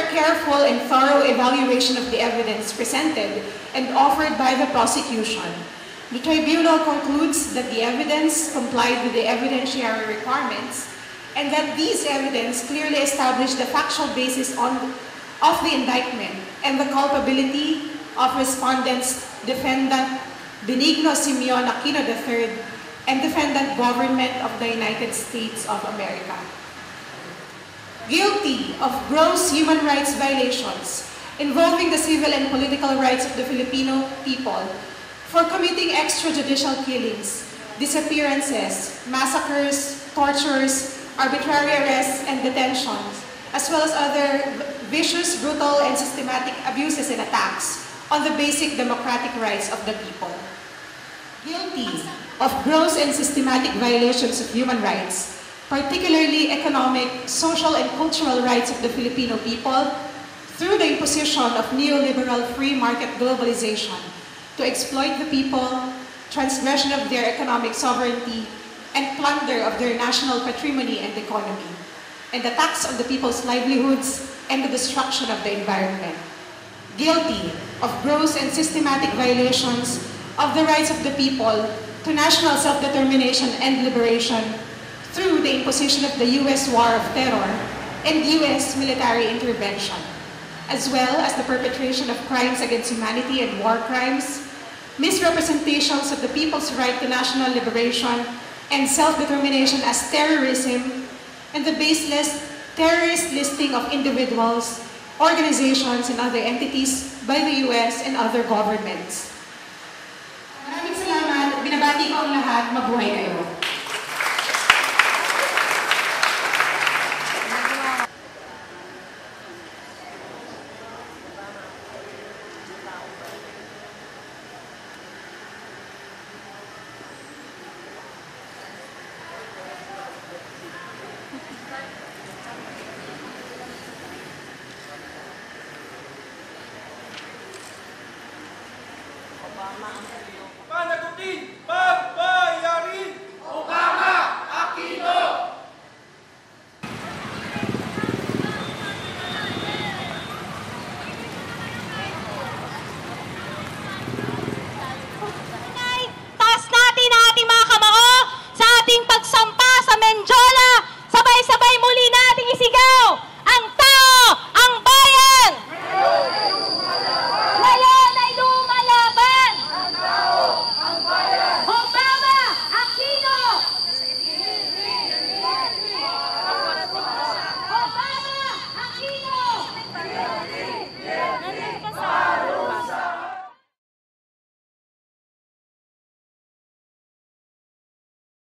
a careful and thorough evaluation of the evidence presented and offered by the prosecution, the tribunal concludes that the evidence complied with the evidentiary requirements and that these evidence clearly established the factual basis of the indictment and the culpability of respondents defendant Benigno Simeon Aquino III and defendant government of the United States of America. Guilty of gross human rights violations involving the civil and political rights of the Filipino people for committing extrajudicial killings, disappearances, massacres, tortures, arbitrary arrests and detentions, as well as other vicious, brutal, and systematic abuses and attacks on the basic democratic rights of the people. Guilty of gross and systematic violations of human rights, particularly economic, social, and cultural rights of the Filipino people through the imposition of neoliberal free market globalization to exploit the people, transgression of their economic sovereignty, and plunder of their national patrimony and economy, and attacks on the people's livelihoods and the destruction of the environment. Guilty of gross and systematic violations of the rights of the people to national self-determination and liberation through the imposition of the U.S. war of terror and U.S. military intervention, as well as the perpetration of crimes against humanity and war crimes, misrepresentations of the people's right to national liberation and self-determination as terrorism, and the baseless terrorist listing of individuals, organizations, and other entities by the U.S. and other governments. Maraming salamat. Binabati ko ang lahat. Mabuhay kayo. Panagutin!